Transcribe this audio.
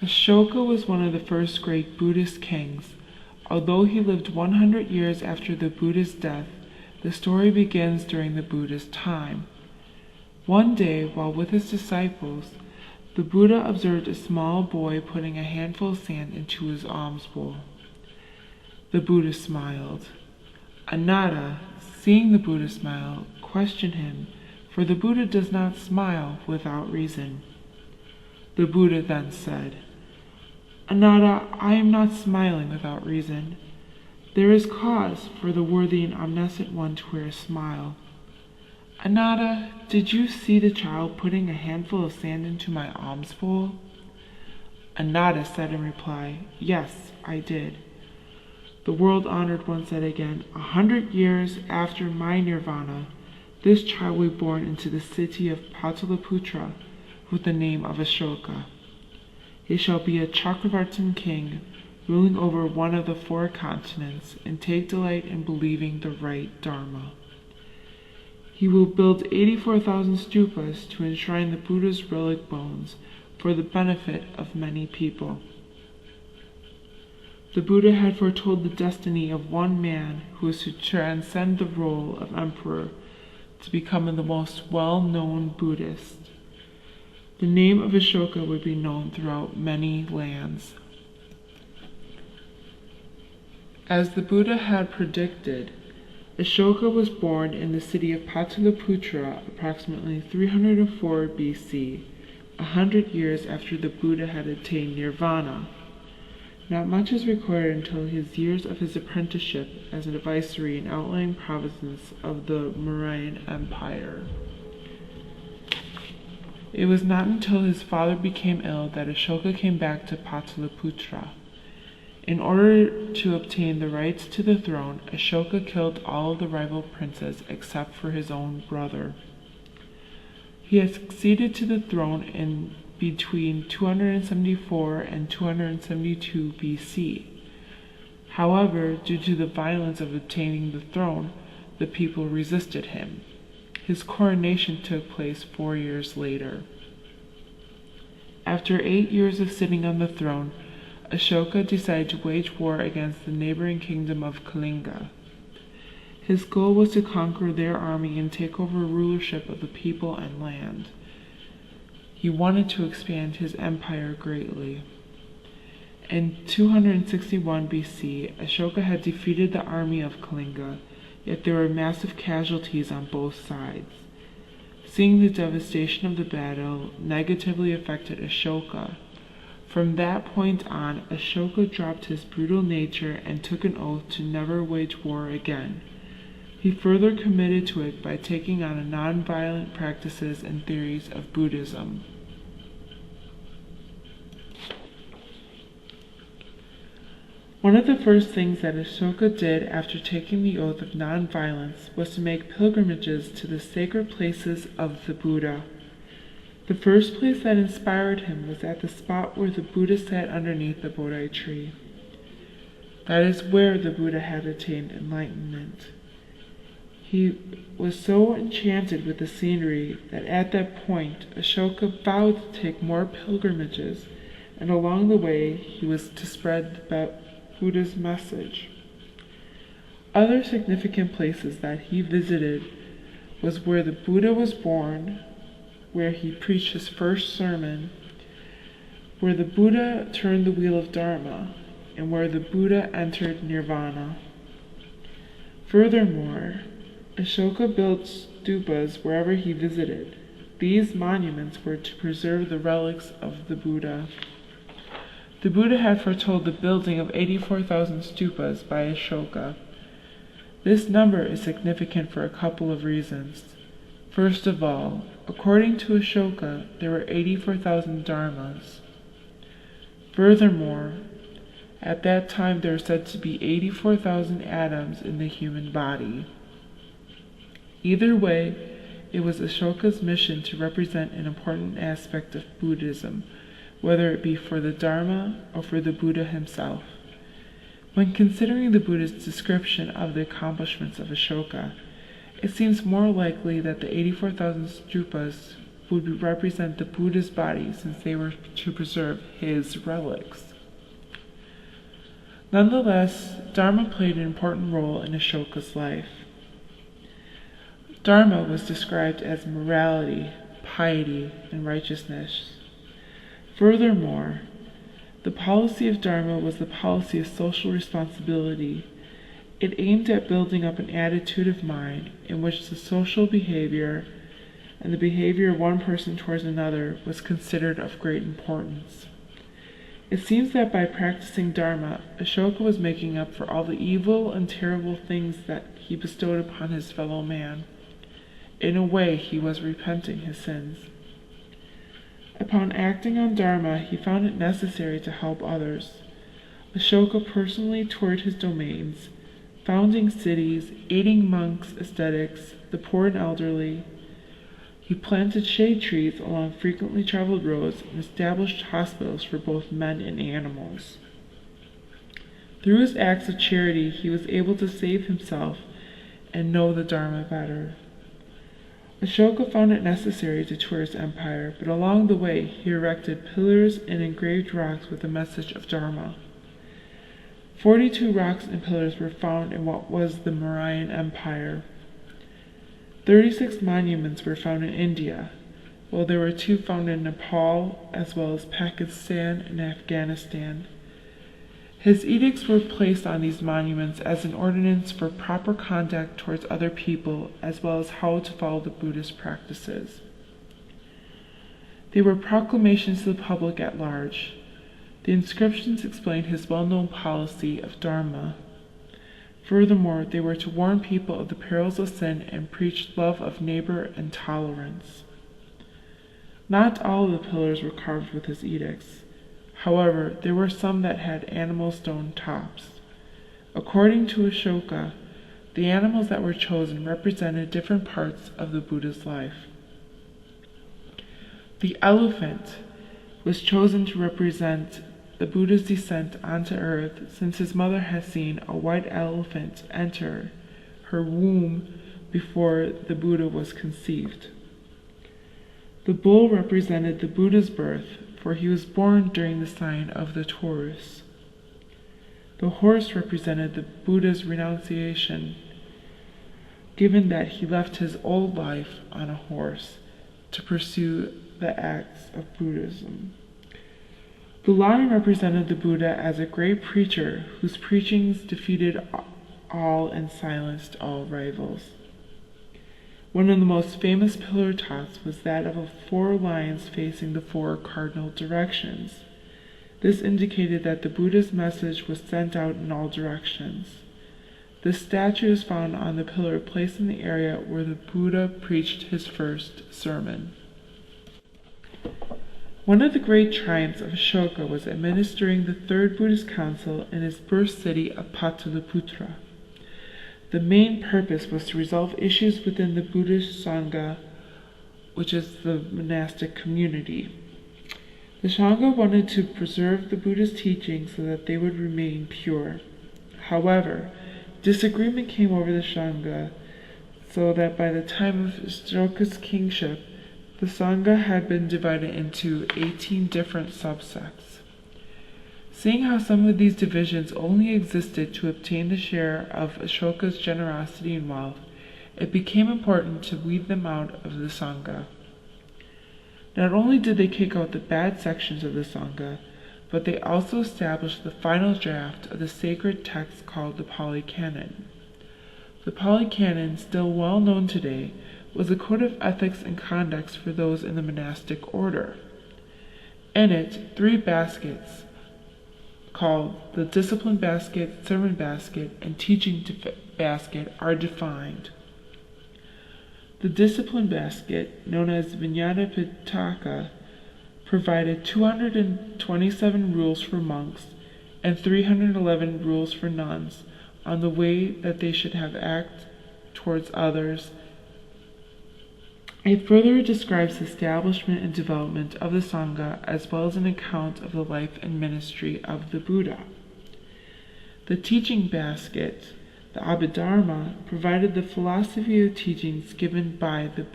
Ashoka was one of the first great Buddhist kings. Although he lived 100 years after the Buddha's death, the story begins during the Buddha's time. One day, while with his disciples, the Buddha observed a small boy putting a handful of sand into his alms bowl. The Buddha smiled. Ananda, seeing the Buddha smile, questioned him, for the Buddha does not smile without reason. The Buddha then said, Ananda, I am not smiling without reason. There is cause for the worthy and omniscient one to wear a smile. Ananda, did you see the child putting a handful of sand into my alms bowl? Ananda said in reply, Yes, I did. The world-honored one said again, 100 years after my nirvana, this child will be born into the city of Pataliputra with the name of Ashoka. He shall be a Chakravartin king, ruling over one of the 4 continents, and take delight in believing the right Dharma. He will build 84,000 stupas to enshrine the Buddha's relic bones for the benefit of many people. The Buddha had foretold the destiny of one man who was to transcend the role of emperor to become the most well-known Buddhist. The name of Ashoka would be known throughout many lands. As the Buddha had predicted, Ashoka was born in the city of Pataliputra approximately 304 BC, 100 years after the Buddha had attained nirvana. Not much is recorded until his years of his apprenticeship as a viceroy in outlying provinces of the Mauryan Empire. It was not until his father became ill that Ashoka came back to Pataliputra. In order to obtain the rights to the throne, Ashoka killed all of the rival princes except for his own brother. He had succeeded to the throne in between 274 and 272 BC. However, due to the violence of obtaining the throne, the people resisted him. His coronation took place 4 years later. After 8 years of sitting on the throne, Ashoka decided to wage war against the neighboring kingdom of Kalinga. His goal was to conquer their army and take over rulership of the people and land. He wanted to expand his empire greatly. In 261 BC, Ashoka had defeated the army of Kalinga, yet there were massive casualties on both sides. Seeing the devastation of the battle negatively affected Ashoka. From that point on, Ashoka dropped his brutal nature and took an oath to never wage war again. He further committed to it by taking on non-violent practices and theories of Buddhism. One of the first things that Ashoka did after taking the oath of non-violence was to make pilgrimages to the sacred places of the Buddha. The first place that inspired him was at the spot where the Buddha sat underneath the Bodhi tree. That is where the Buddha had attained enlightenment. He was so enchanted with the scenery that at that point Ashoka vowed to take more pilgrimages, and along the way he was to spread the Buddha's message. Other significant places that he visited was where the Buddha was born, where he preached his first sermon, where the Buddha turned the wheel of Dharma, and where the Buddha entered nirvana. Furthermore, Ashoka built stupas wherever he visited. These monuments were to preserve the relics of the Buddha. The Buddha had foretold the building of 84,000 stupas by Ashoka. This number is significant for a couple of reasons. First of all, according to Ashoka, there were 84,000 dharmas. Furthermore, at that time there were said to be 84,000 atoms in the human body. Either way, it was Ashoka's mission to represent an important aspect of Buddhism, whether it be for the Dharma or for the Buddha himself. When considering the Buddha's description of the accomplishments of Ashoka, it seems more likely that the 84,000 stupas would represent the Buddha's body, since they were to preserve his relics. Nonetheless, Dharma played an important role in Ashoka's life. Dharma was described as morality, piety, and righteousness. Furthermore, the policy of Dharma was the policy of social responsibility. It aimed at building up an attitude of mind in which the social behavior and the behavior of one person towards another was considered of great importance. It seems that by practicing Dharma, Ashoka was making up for all the evil and terrible things that he bestowed upon his fellow man. In a way, he was repenting his sins. Upon acting on Dharma, he found it necessary to help others. Ashoka personally toured his domains, founding cities, aiding monks, ascetics, the poor and elderly. He planted shade trees along frequently traveled roads and established hospitals for both men and animals. Through his acts of charity, he was able to save himself and know the Dharma better. Ashoka found it necessary to tour his empire, but along the way he erected pillars and engraved rocks with the message of Dharma. 42 rocks and pillars were found in what was the Mauryan Empire. 36 monuments were found in India, while there were 2 found in Nepal, as well as Pakistan and Afghanistan. His edicts were placed on these monuments as an ordinance for proper conduct towards other people, as well as how to follow the Buddhist practices. They were proclamations to the public at large. The inscriptions explained his well-known policy of Dharma. Furthermore, they were to warn people of the perils of sin and preach love of neighbor and tolerance. Not all of the pillars were carved with his edicts. However, there were some that had animal stone tops. According to Ashoka, the animals that were chosen represented different parts of the Buddha's life. The elephant was chosen to represent the Buddha's descent onto earth, since his mother had seen a white elephant enter her womb before the Buddha was conceived. The bull represented the Buddha's birth, for he was born during the sign of the Taurus. The horse represented the Buddha's renunciation, given that he left his old life on a horse to pursue the acts of Buddhism. The lion represented the Buddha as a great preacher whose preachings defeated all and silenced all rivals. One of the most famous pillar tops was that of 4 lions facing the 4 cardinal directions. This indicated that the Buddha's message was sent out in all directions. This statue is found on the pillar placed in the area where the Buddha preached his first sermon. One of the great triumphs of Ashoka was administering the 3rd Buddhist council in his birth city of Pataliputra. The main purpose was to resolve issues within the Buddhist Sangha, which is the monastic community. The Sangha wanted to preserve the Buddha's teachings so that they would remain pure. However, disagreement came over the Sangha, so that by the time of Ashoka's kingship, the Sangha had been divided into 18 different subsects. Seeing how some of these divisions only existed to obtain the share of Ashoka's generosity and wealth, it became important to weed them out of the Sangha. Not only did they kick out the bad sections of the Sangha, but they also established the final draft of the sacred text called the Pali Canon. The Pali Canon, still well known today, was a code of ethics and conducts for those in the monastic order. In it, 3 baskets, called the discipline basket, sermon basket, and teaching basket, are defined. The discipline basket, known as Vijnana Pitaka, provided 227 rules for monks and 311 rules for nuns on the way that they should have act towards others. It further describes the establishment and development of the Sangha, as well as an account of the life and ministry of the Buddha. The teaching basket, the Abhidharma, provided the philosophy of teachings given by the